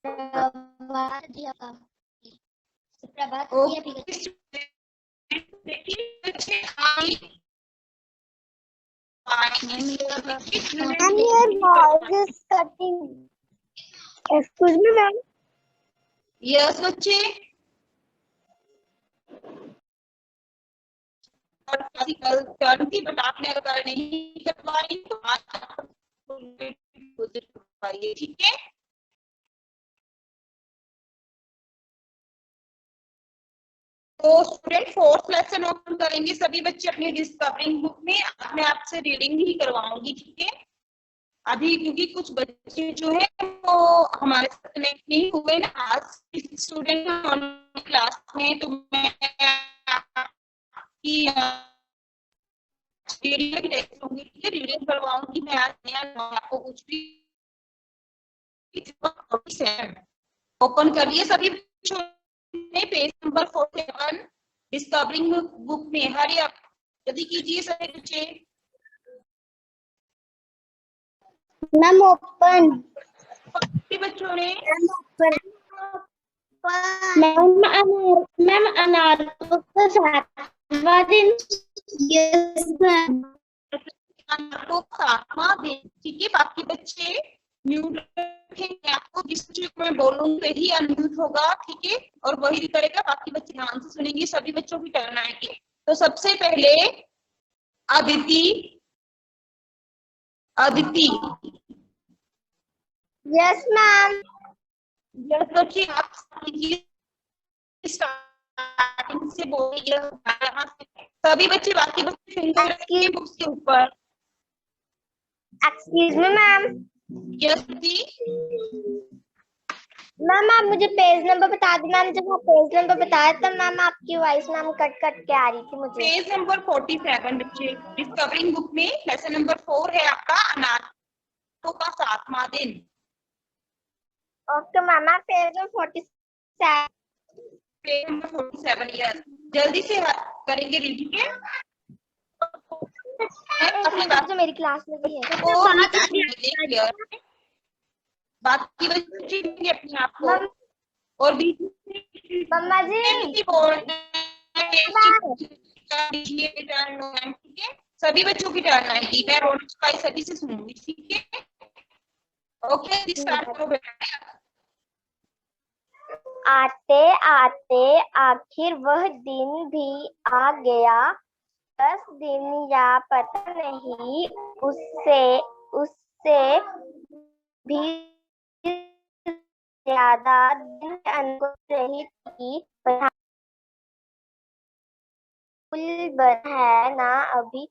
प्रभात दिया का प्रभात ओके दिया देखिए बच्चे I ma'am your voice is cutting excuse me ma'am yes बच्चे और कल टर्न की बट आपने अगर नहीं करवाई तो आज करवाइए ठीक है। तो स्टूडेंट फोर्थ लेसन ओपन करेंगे सभी बच्चे अपनी डिस्कवरिंग बुक में। मैं आपसे रीडिंग ही करवाऊंगी ठीक है अभी, क्योंकि कुछ बच्चे जो है वो हमारे साथ कनेक्ट नहीं हुए ना आज स्टूडेंट क्लास में, तो मैं आपकी रीडिंग करवाऊंगी। मैं आज नया आपको कुछ भी ओपन कर लिए सभी बच्चों ने पेज नंबर 47 डिस्कवरिंग बुक में। हरी आप जल्दी कीजिए सभी बच्चे। मैम ओपन बच्चों ने मैम अनार का सातवां दिन यस मैम आपको 7वां दिन ठीक है। बाकी बच्चे म्यूट रखेंगे, आपको जिस बच्चे को मैं बोलूंगी वही अनम्यूट होगा ठीक है और वही करेगा। बाकी बच्चे ध्यान से सुनेंगे, सभी बच्चों की टर्न आएगी। तो सबसे पहले Aditi Aditi yes ma'am yes बच्चे आप स्टार्टिंग से बोलिए सभी बच्चे। बाकी बच्चे फिंगर रखिए बुक्स के ऊपर। एक्सक्यूज मी मैम यस दी मैम आप मुझे पेज नंबर बता दो। मैम जब आप पेज नंबर बताया तब मैम आपकी वॉइस मैम कट कट के आ रही थी मुझे। पेज नंबर 47 बच्चे डिस्कवरिंग बुक में लेसन नंबर 4 है आपका अनाथों का 7वां दिन। ओके मैम आप page number 47 page number 47 yes जल्दी से करेंगे रीडिंग के। जो मेरी क्लास में भी है क्लियर बाकी बच्चे भी अपने आप को और बीच मम्मा जी ठीक है सभी बच्चों की टर्न आएगी। मैं रोज का सभी से सुनूंगी ठीक है। ओके स्टार्ट करो बेटा। आते आते आखिर वह दिन भी आ गया। 10 दिन या पता नहीं उससे उससे भी ज्यादा दिन अनुकूल रही थी। है ना अभी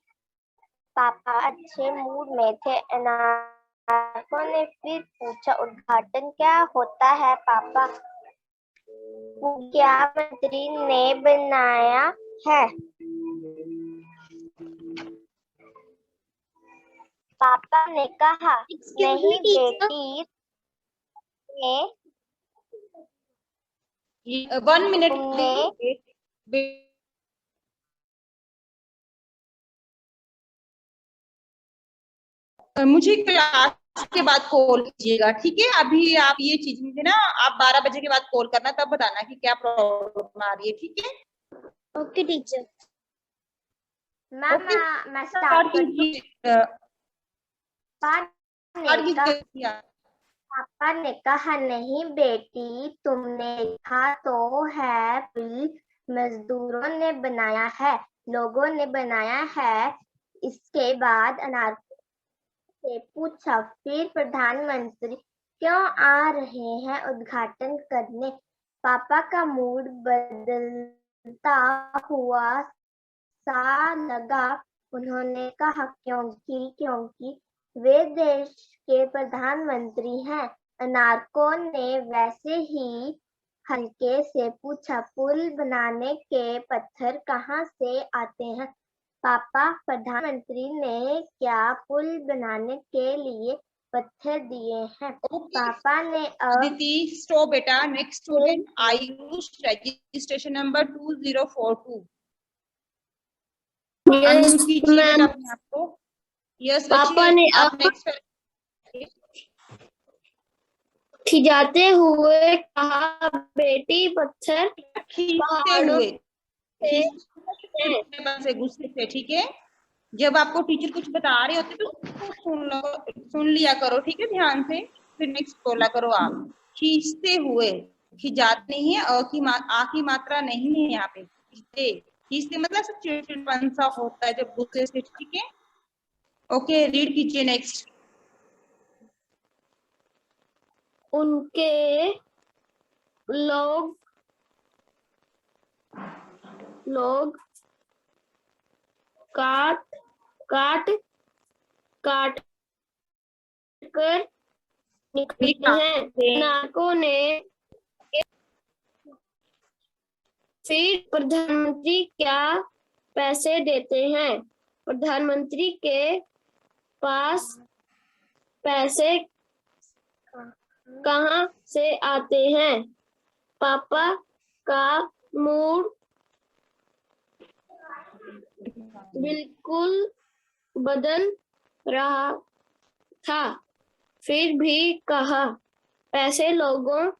पापा अच्छे मूड में थे। अनारको ने फिर पूछा उद्घाटन क्या होता है पापा? क्या मंत्री ने बनाया है? पापा ने कहा नहीं बेटी ने 1 मिनट मुझे क्लास के बाद कॉल कीजिएगा ठीक है। अभी आप ये चीज मुझे ना आप 12 बजे के बाद कॉल करना, तब बताना कि क्या प्रॉब्लम आ रही है ठीक है। Okay teacher. मैम मैं स्टार्ट कीजिए। पापा ने कहा नहीं बेटी तुमने लिखा तो है मजदूरों ने बनाया है, लोगों ने बनाया है। इसके बाद अनार से पूछा फिर प्रधानमंत्री क्यों आ रहे हैं उद्घाटन करने? पापा का मूड बदलता हुआ सा लगा। उन्होंने कहा क्योंकि वे देश के प्रधानमंत्री हैं। अनारको ने वैसे ही हल्के से पूछा पुल बनाने के पत्थर कहाँ से आते हैं? पापा प्रधानमंत्री ने क्या पुल बनाने के लिए पत्थर दिए हैं? पापा ने अदिति स्टॉप बेटा। Next student Ayush registration number 2042 unmute कीजिए बेटा अपने आप को। यस पापा ने आप नेक्स्ट खिजाते हुए कहा, बेटी पत्थर खींचते पहाड़ों हुए, से है। चिड़चिड़ापन से, गुस्से से, ठीक है। जब आपको टीचर कुछ बता रहे होते तो उसको सुन लिया करो, ठीक है, ध्यान से। फिर नेक्स्ट बोला करो आप, खींचते हुए। खिजाते नहीं है, आ की मात्रा नहीं है यहाँ पे। खींचते, खींचते मतलब सब चिड़चिड़पन सा होता है जब गुस्से से, ठीक है। ओके, रीड कीजिए नेक्स्ट। उनके लोग लोग काट काट काट कर निकलते हैं। नायकों ने फिर प्रधानमंत्री क्या पैसे देते हैं? प्रधानमंत्री के पास पैसे कहाँ से आते हैं? पापा का मूड बिल्कुल बदल रहा था, फिर भी कहा, पैसे लोगों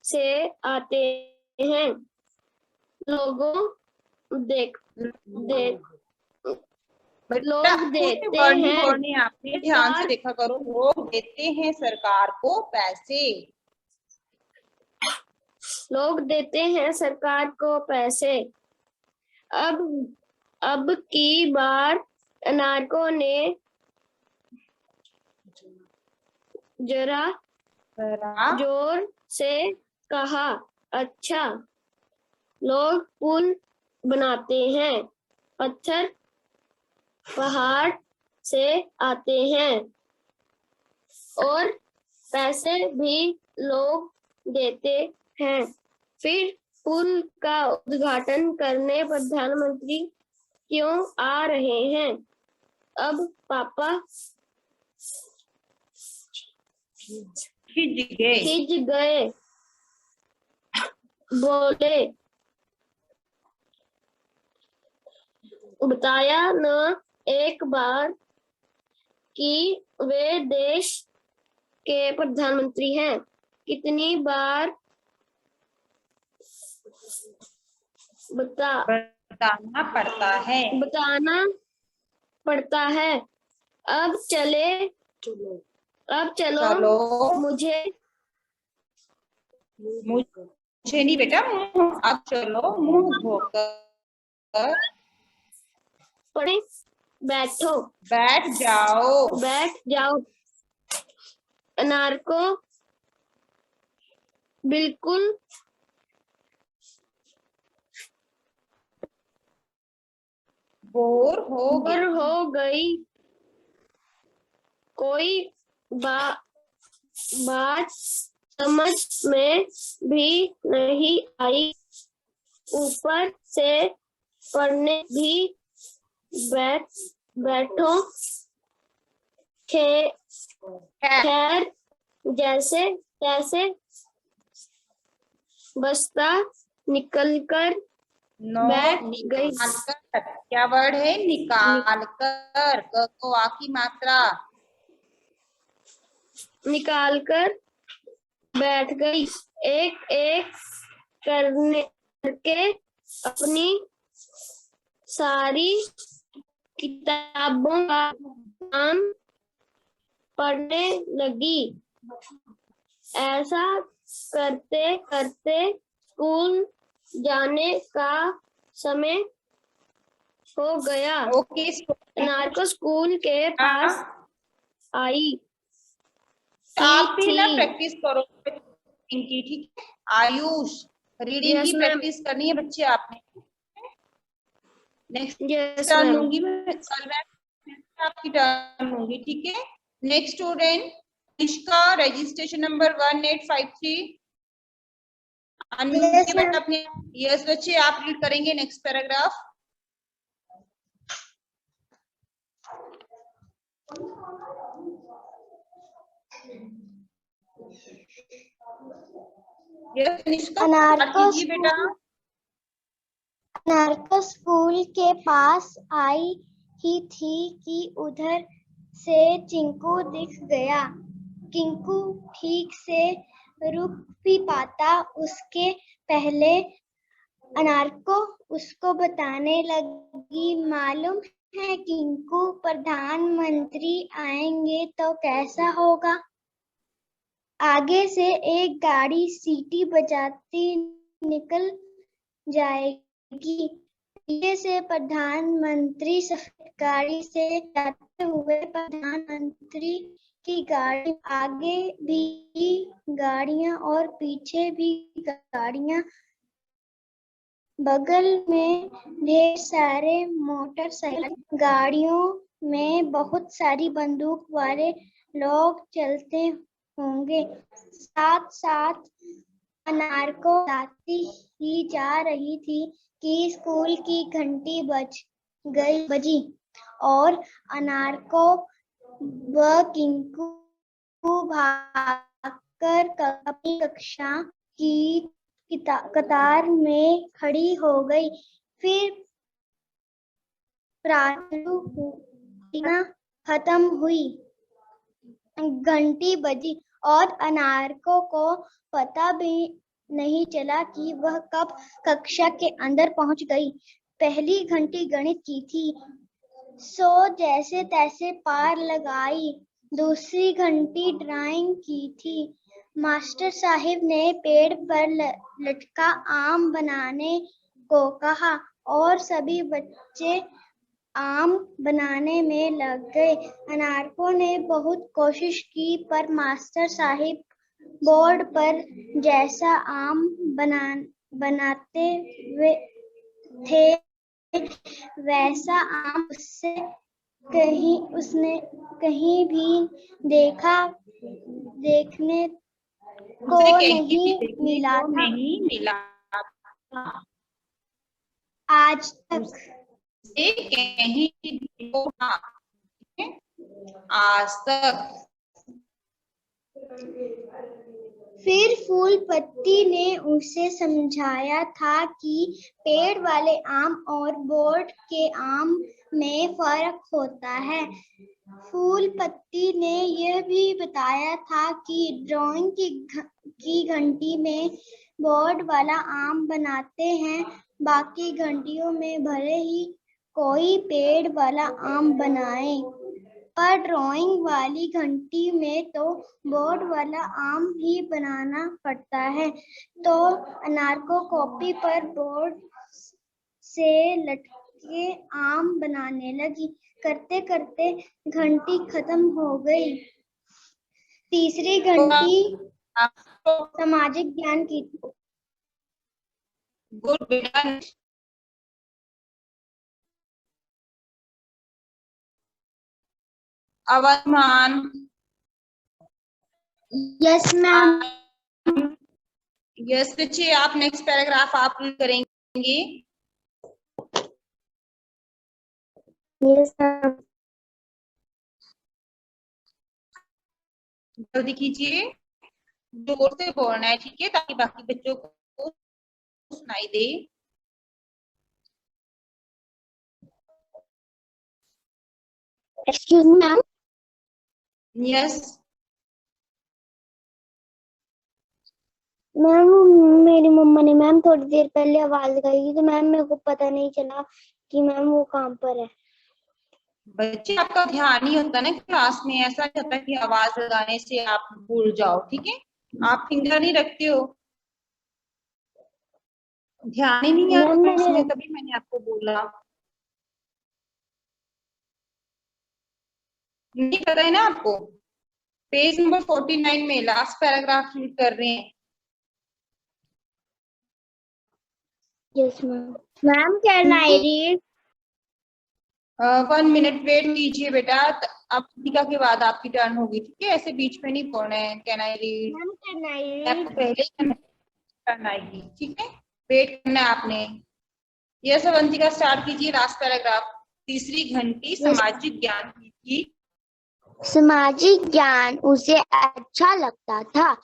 से आते हैं। लोगों देख देख लोग देते हैं, आपने ध्यान से देखा करो। लोग देते हैं सरकार को पैसे। लोग देते हैं सरकार को पैसे। अब की बार नायकों ने जरा जोर से कहा, अच्छा, लोग पुल बनाते हैं, पत्थर पहाड़ से आते हैं और पैसे भी लोग देते हैं। फिर पुल का उद्घाटन करने प्रधानमंत्री क्यों आ रहे हैं? अब पापा खिंच गए, बोले, बताया न एक बार कि वे देश के प्रधानमंत्री हैं। कितनी बार बताना पड़ता है। अब चलो, मुझे नहीं बेटा, अब चलो मुंह धोकर पढ़े, बैठ जाओ। अनार को बिल्कुल बोर हो गई। कोई बात समझ में भी नहीं आई। ऊपर से पढ़ने भी बैठो। खैर, जैसे तैसे बस्ता निकलकर बैठ गई। क्या वर्ड है? निकाल कर। को आ की मात्रा, निकाल कर बैठ गई। एक एक करके अपनी सारी किताबों का नाम पढ़ने लगी। ऐसा करते करते स्कूल जाने का समय हो गया। अनार को स्कूल के पास आई आप भी ना प्रैक्टिस करो इनकी, ठीक है। आयुष, रीडिंग की प्रैक्टिस करनी है बच्चे आपने। नेक्स्ट टर्न लूंगी मैं, आपकी टर्न लूंगी, ठीक है। Next student Nishka, registration number 1853। अपने यस बच्चे, आप रीड करेंगे नेक्स्ट पैराग्राफ। अनार को स्कूल के पास आई ही थी कि उधर से चिंकू दिख गया। चिंकू ठीक से रुक भी पाता उसके पहले अनार को उसको बताने लगी, मालूम है किंकू, प्रधानमंत्री आएंगे तो कैसा होगा। आगे से एक गाड़ी सीटी बजाती निकल जाएगी, पीछे से प्रधानमंत्री सफेद गाड़ी से जाते हुए, प्रधानमंत्री की गाड़ी, आगे भी गाड़ियां और पीछे भी गाड़ियां, बगल में ढेर सारे मोटरसाइकिल, गाड़ियों में बहुत सारी बंदूक वाले लोग चलते होंगे। साथ साथ अनार को बताती ही जा रही थी कि स्कूल की घंटी बजी और अनार को व किंकू भागकर अपनी कक्षा की कतार में खड़ी हो गई। फिर प्रार्थना खत्म हुई, घंटी बजी और अनारको को पता भी नहीं चला कि वह कब कक्षा के अंदर पहुंच गई। पहली घंटी गणित की थी, सो जैसे तैसे पार लगाई। दूसरी घंटी ड्राइंग की थी। मास्टर साहिब ने पेड़ पर लटका आम बनाने को कहा और सभी बच्चे आम बनाने में लग गए। अनारको ने बहुत कोशिश की पर मास्टर साहिब बोर्ड पर जैसा आम बनाते थे वैसा आम उसने कहीं भी देखने को नहीं मिला था आज तक। कहीं भी आज तक। फिर फूल पत्ती ने उसे समझाया था कि पेड़ वाले आम और बोर्ड के आम में फर्क होता है। फूल पत्ती ने यह भी बताया था कि ड्राइंग की घंटी में बोर्ड वाला आम बनाते हैं, बाकी घंटियों में भले ही कोई पेड़ वाला आम बनाए, पर ड्राइंग वाली घंटी में तो बोर्ड वाला आम ही बनाना पड़ता है। तो अनारको कॉपी पर बोर्ड से लटके आम बनाने लगी। करते करते घंटी खत्म हो गई। तीसरी घंटी सामाजिक ज्ञान की थी। गुड बेटा। अवधान। Yes ma'am. यस बच्चे, आप नेक्स्ट पैराग्राफ आप करेंगे। Yes ma'am. जल्दी कीजिए, जोर से बोलना है, ठीक है, ताकि बाकी बच्चों को सुनाई दे। Excuse me ma'am. Yes ma'am, मेरी मम्मा ने मैम थोड़ी देर पहले आवाज लगाई तो मैम मेरे को पता नहीं चला कि मैम वो कहाँ पर है। बच्चे, आपका ध्यान नहीं होता ना क्लास में, ऐसा नहीं होता कि आवाज लगाने से आप भूल जाओ, ठीक है, आप फिंगर नहीं रखते हो, ध्यान ही नहीं आता इसमें, तभी मैंने आपको बोला। नहीं पता है ना आपको? पेज नंबर 49 में लास्ट पैराग्राफ रीड कर रहे हैं। Yes ma'am. Ma'am can I read? 1 minute wait कीजिए बेटा, अब टीका के बाद आपकी टर्न होगी, ठीक है, ऐसे बीच में नहीं बोलना है। Can I read? Ma'am can आई आपको रीड? पहले टर्न आएगी, ठीक है, वेट करना है आपने। यस अवंतिका, स्टार्ट कीजिए लास्ट पैराग्राफ। तीसरी घंटी सामाजिक ज्ञान की थी। सामाजिक ज्ञान उसे अच्छा लगता था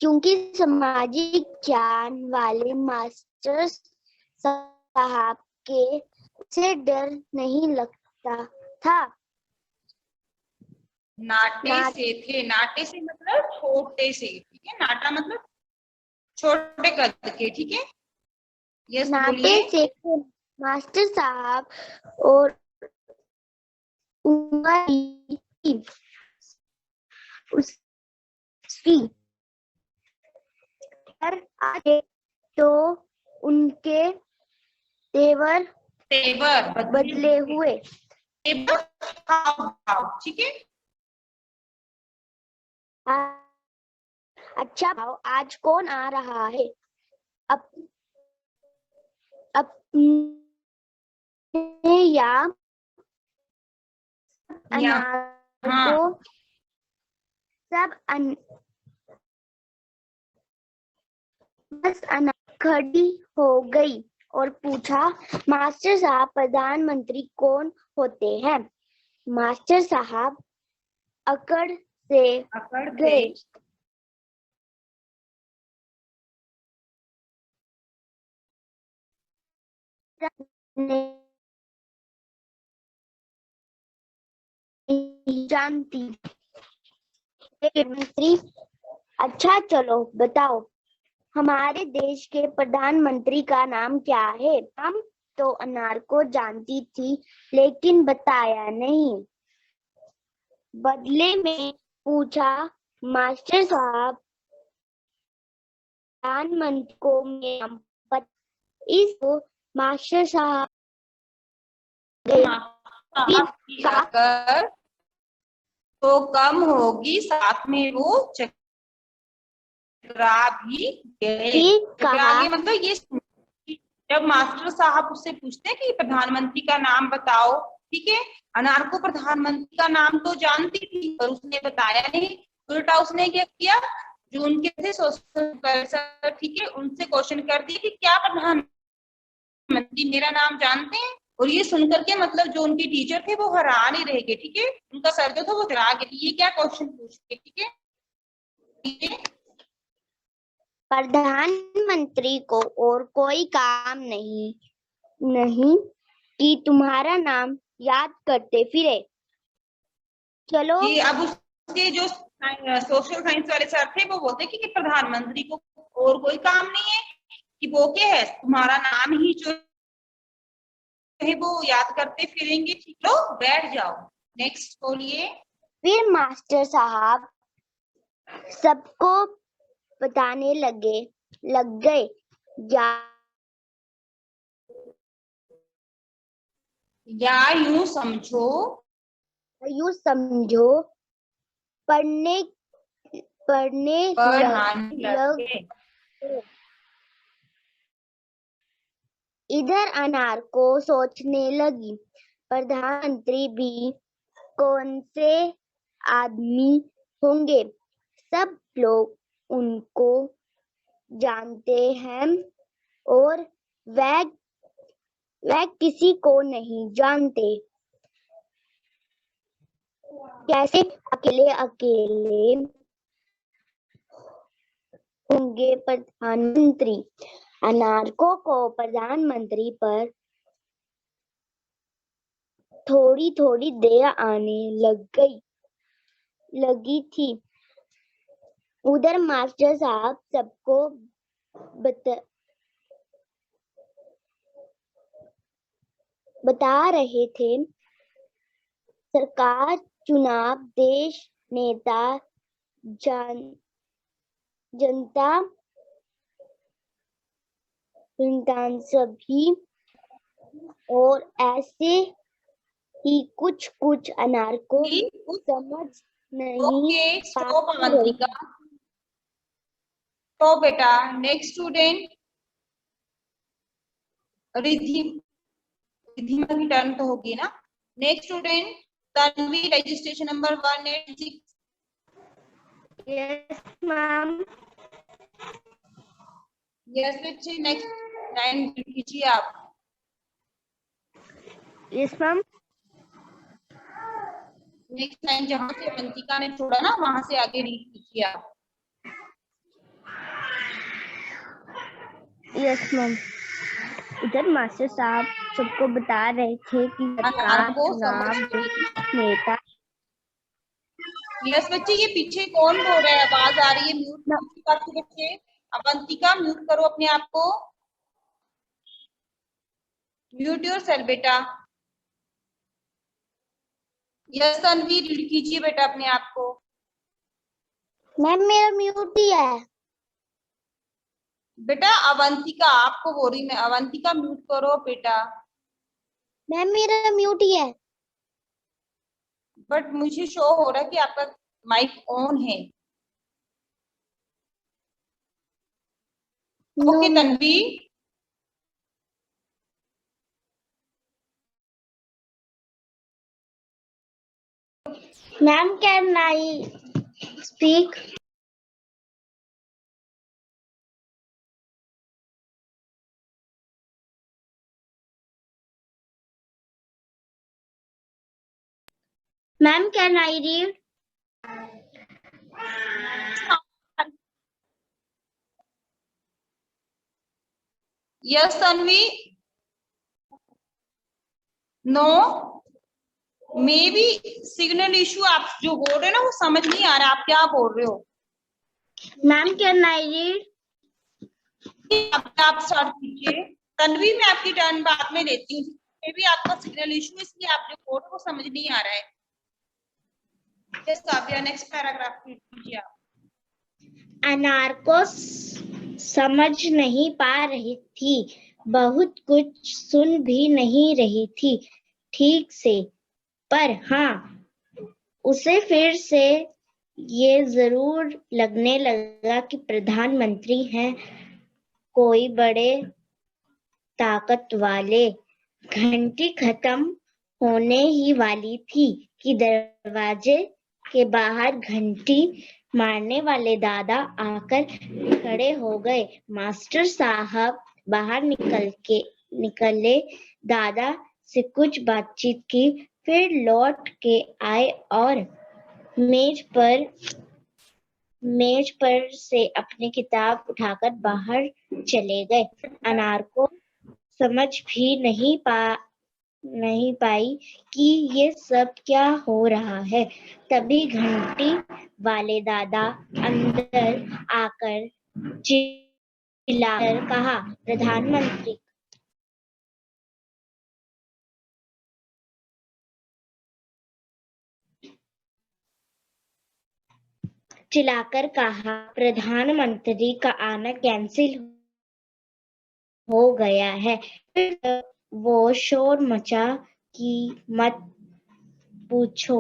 क्योंकि सामाजिक ज्ञान वाले मास्टर साहब के से डर नहीं लगता था। नाटे से थे, नाटे से मतलब मतलब छोटे से, ठीक है। नाटा मतलब छोटे कद के, ठीक है। यस नाटे बोलिए। से मास्टर साहब और उसकी घर आए तो उनके तेवर तेवर बदले हुए। तेवर, हाव भाव, ठीक है। अच्छा भाव, आज कौन आ रहा है? अपने या या अनार हाँ, को सब बस अनार खड़ी हो गई और पूछा, मास्टर साहब प्रधानमंत्री कौन होते हैं? मास्टर साहब अकड़ से अकड़ गए। से नहीं जानती। मंत्री, अच्छा चलो बताओ, हमारे देश के प्रधानमंत्री का नाम क्या है? हम तो अनार को जानती थी, लेकिन बताया नहीं। बदले में पूछा, मास्टर साहब प्रधानमंत्री को नाम इसको मास्टर साहब अगर तो कम होगी, साथ में वो चकरा भी गए। आगे मतलब ये जब मास्टर साहब उससे पूछते हैं कि प्रधानमंत्री का नाम बताओ, ठीक है। अनार को प्रधानमंत्री का नाम तो जानती थी, पर उसने बताया नहीं। उल्टा उसने क्या किया, जो उनके थे सोशल, ठीक है, उनसे क्वेश्चन कर दी कि क्या प्रधानमंत्री मेरा नाम जानते हैं? और ये सुनकर के मतलब जो उनके टीचर थे वो हैरान ही रह गए, ठीक है। उनका सर जो था वो चढ़ा गया, ये क्या क्वेश्चन पूछ के, ठीक है। प्रधानमंत्री को और कोई काम नहीं कि तुम्हारा नाम याद करते फिरे। चलो कि अब उसके जो सोशल साइंस वाले सर थे वो बोलते कि प्रधानमंत्री को और कोई काम नहीं है, कि वो क्या है, तुम्हारा नाम ही जो है वो याद करते फिरेंगे। ठीक, लो बैठ जाओ, नेक्स्ट बोलिए। फिर मास्टर साहब सबको बताने लग गए, या यूं समझो पढ़ने पढ़ाने लग। लगे। इधर अनार को सोचने लगी, प्रधानमंत्री भी कौन से आदमी होंगे? सब लोग उनको जानते हैं और वह किसी को नहीं जानते। कैसे अकेले होंगे प्रधानमंत्री? अनारको को प्रधानमंत्री पर थोड़ी थोड़ी दया आने लगी थी। उधर मास्टर साहब सबको बता रहे थे, सरकार, चुनाव, देश, नेता, जनता सभी, और ऐसे ही कुछ अनार को समझ नहीं ओके, स्टॉप पा रही। अवंतिका, तो बेटा नेक्स्ट स्टूडेंट रिधिमा की टर्न तो होगी ना। Next student Tanvi, registration number 186। Yes ma'am. Yes बच्चे, नेक्स्ट लाइन कीजिए आप। Yes ma'am. नेक्स्ट लाइन जहां से अवंतिका ने छोड़ा ना, वहां से आगे रीड कीजिए आप। Yes ma'am. इधर मास्टर साहब सबको बता रहे थे कि सरकार, अनार को चुनाव, समझ नेता यस बच्चे, ये पीछे कौन बोल रहा है? आवाज आ रही है, म्यूट की बात के बच्चे। अवंतिका म्यूट करो अपने आप को, म्यूट योरसेल्फ बेटा। यस तन्वी, रीड कीजिए बेटा अपने आप को। मैम मेरा म्यूट ही है। बेटा अवंतिका, आपको बोल रही मैं, अवंतिका म्यूट करो बेटा। मैम मेरा म्यूट ही है। बट मुझे शो हो रहा है कि आपका माइक ऑन है। No okay ma'am. Tanvi. Ma'am can I speak? Ma'am can I read? Yes Tanvi. No, maybe signal issue. आप जो बोल रहे हो ना वो समझ नहीं आ रहा है, आप क्या बोल रहे हो। Ma'am can I read? आप स्टार्ट कीजिए। तन्वी मैं आपकी टर्न बाद में लेती हूँ, मे बी आपका सिग्नल इशू, इसलिए आप जो बोल रहे हो वो समझ नहीं आ रहा है। यस काव्या, नेक्स्ट पैराग्राफ कीजिए आप। अनार को समझ नहीं पा रही थी, बहुत कुछ सुन भी नहीं रही थी ठीक से, पर हाँ उसे फिर से ये जरूर लगने लगा कि प्रधानमंत्री हैं कोई बड़े ताकत वाले। घंटी खत्म होने ही वाली थी कि दरवाजे के बाहर घंटी मारने वाले दादा आकर खड़े हो गए। मास्टर साहब बाहर निकले, दादा से कुछ बातचीत की, फिर लौट के आए और मेज पर से अपनी किताब उठाकर बाहर चले गए। अनार को समझ भी नहीं पाई कि ये सब क्या हो रहा है। तभी घंटी वाले दादा अंदर आकर चिल्लाकर कहा, प्रधानमंत्री चिल्लाकर कहा, प्रधानमंत्री का आना कैंसिल हो गया है। फिर वो शोर मचा कि मत पूछो।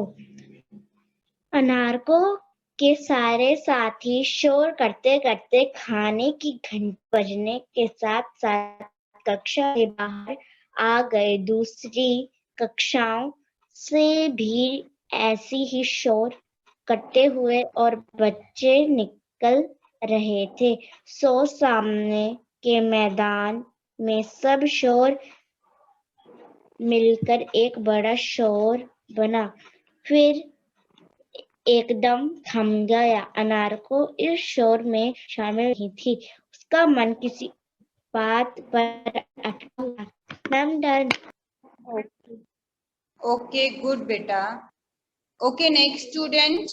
अनारको के सारे साथी शोर करते करते खाने की घंटी बजने के साथ साथ कक्षा से बाहर आ गए। दूसरी कक्षाओं से भी ऐसी ही शोर करते हुए और बच्चे निकल रहे थे। सामने के मैदान में सब शोर मिलकर एक बड़ा शोर बना, फिर एकदम थम गया। अनार को इस शोर में शामिल नहीं थी, उसका मन किसी बात पर अटका हुआ। Ma'am done. ओके गुड बेटा। Okay next student,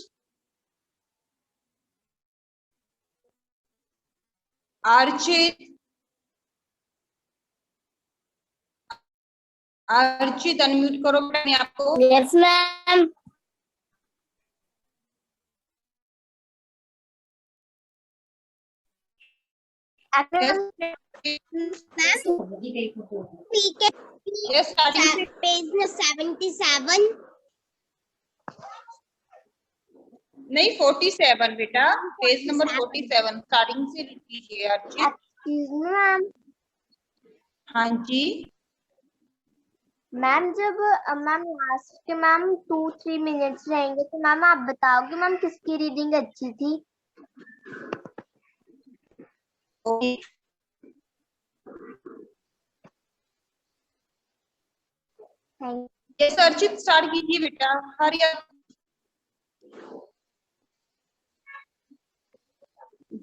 Archit. Archit unmute करो अपने आप को। Yes ma'am. यस स्टार्टिंग से। पेज 77। नहीं 47 बेटा, पेज नंबर 47 स्टार्टिंग से लीजिए अर्चित। मैम हाँ जी। मैम जब मैम लास्ट के मैम 2-3 मिनट्स रहेंगे तो मैम आप बताओगे मैम किसकी रीडिंग अच्छी थी? ओके यस अर्चित स्टार्ट कीजिए बेटा, हरी अप,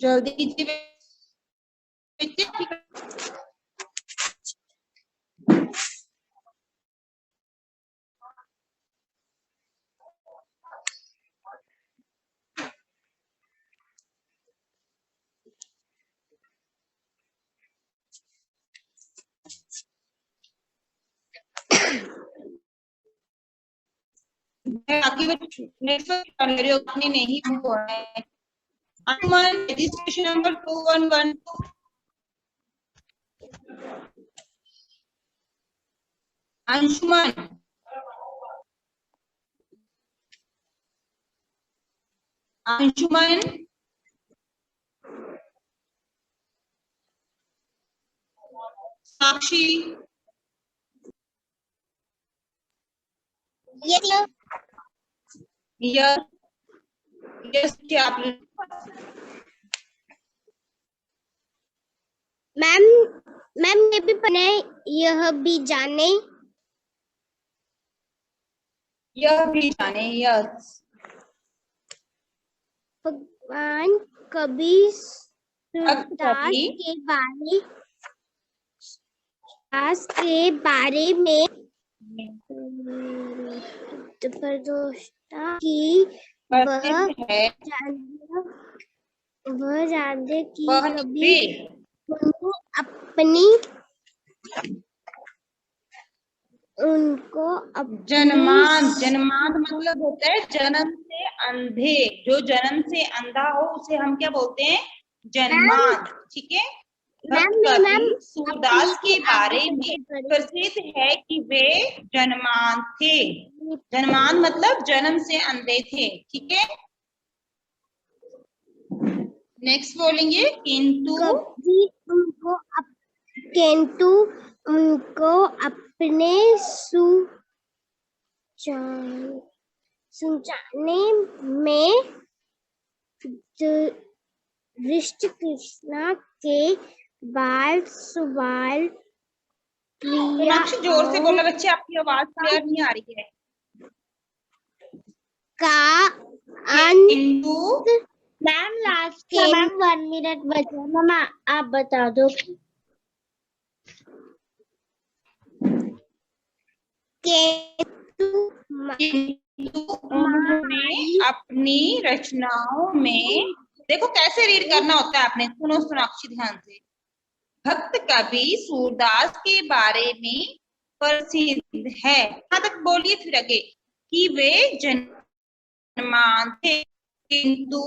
जल्दी कीजिए बेटे। बाकी नेक्स्ट अपनी नहीं हुआ है। Anshuman registration number 2112। अंशुमन अंशुमन साक्षी यस क्या आप मैम मैम ये भी पढ़े, यह भी जाने, यह भी जाने। यस भगवान कबीर भक्त दास कबीर के बारे में कि प्रसिद्ध है। वह जानते कि वह कभी उनको जन्मांध। जन्मांध मतलब होता है जन्म से अंधे। जो जन्म से अंधा हो उसे हम क्या बोलते हैं? जन्मांध। ठीक है। भक्त कबीर सूरदास के बारे में प्रसिद्ध है कि वे जन्मांध थे। जन्मांध मतलब जन्म से अंधे थे। ठीक है। नेक्स्ट बोलेंगे किंतु उनको अपने सुजाने में कृष्ण के बाल सुबाल सोनाक्षी जोर से बोलो बच्चे, आपकी आवाज क्लियर नहीं आ रही है। का किंतु मैम लास्ट का मैम 1 मिनट बचा, मामा आप बता दो। उन्होंने अपनी रचनाओं में, देखो कैसे रीड करना होता है आपने, सुनो सोनाक्षी ध्यान से। भक्त कबीर सूरदास के बारे में प्रसिद्ध है, यहाँ तक बोलिए फिर आगे, कि वे जन्मांध थे, किंतु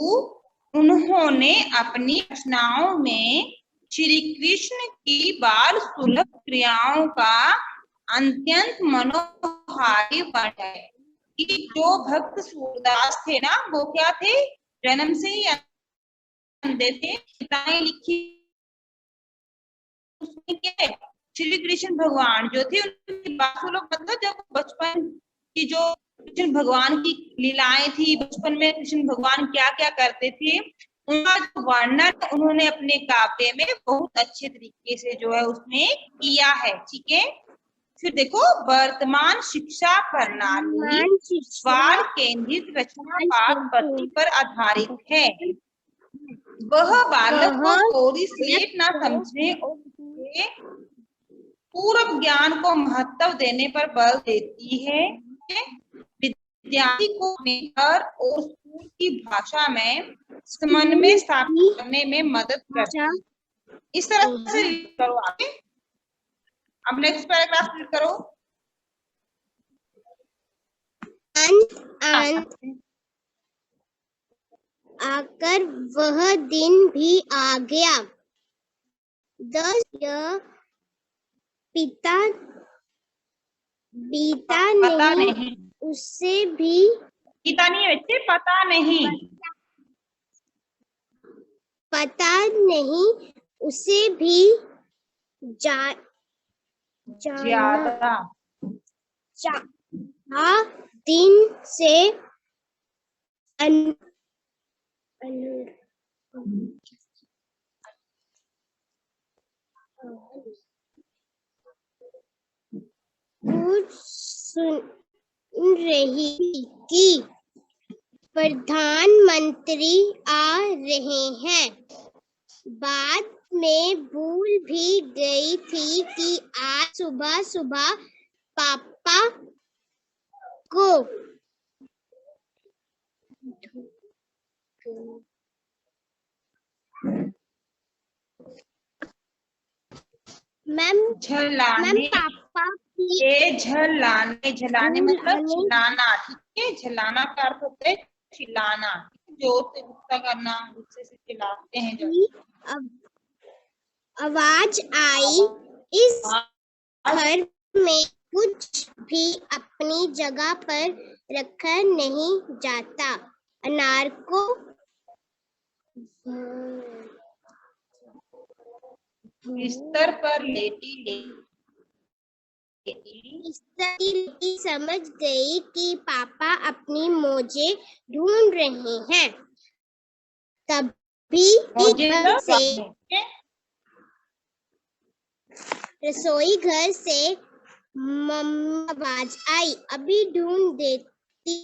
उन्होंने अपनी रचनाओं में श्री कृष्ण की बाल सुलभ क्रियाओं का अत्यंत मनोहारी वर्णन है। कि जो भक्त सूरदास थे ना, वो क्या थे? जन्म से ही अंधे थे। किताबें लिखी उसमें क्या है? श्री कृष्ण भगवान जो थे उनकी बात सुलभ, मतलब जब बचपन की जो कृष्ण भगवान की लीलाएं थी, बचपन में कृष्ण भगवान क्या क्या करते थे, उनका जो वर्णन उन्होंने अपने काव्य में बहुत अच्छे तरीके से जो है उसमें किया है। ठीक है। फिर देखो, वर्तमान शिक्षा प्रणाली बाल केंद्रित रचना पाठ पद्धति पर आधारित है। वह बालक को थोड़ी स्लेट ना समझने और उसके पूर्व ज्ञान को महत्व देने पर बल देती है। विद्यार्थी को अपने घर और स्कूल की भाषा में समन्वय स्थापित करने में मदद करती है। इस तरह से रीड करो आगे। अब नेक्स्ट पैराग्राफ रीड करो। आकर वह दिन भी आ गया। 10 पिता बीता नहीं, उससे भी पिता नहीं बच्चे, पता नहीं, पता नहीं, उसे भी ज्यादा दिन से सुन रही कि प्रधानमंत्री आ रहे हैं। बाद में भूल भी गई थी कि आज सुबह सुबह पापा को मैम पापा ए झलाने, झलाने मतलब चिल्लाना, ठीक है। झलाना का अर्थ होता है चिल्लाना, जोर से गुस्सा करना, गुस्से से चिल्लाते हैं जब। आवाज आई, इस घर में कुछ भी अपनी जगह पर रखा नहीं जाता। अनार को बिस्तर पर लेटी लेटी समझ गई कि पापा अपनी मोजे ढूंढ रहे हैं। तभी रसोई घर से मम्मा आवाज आई, अभी ढूंढ देती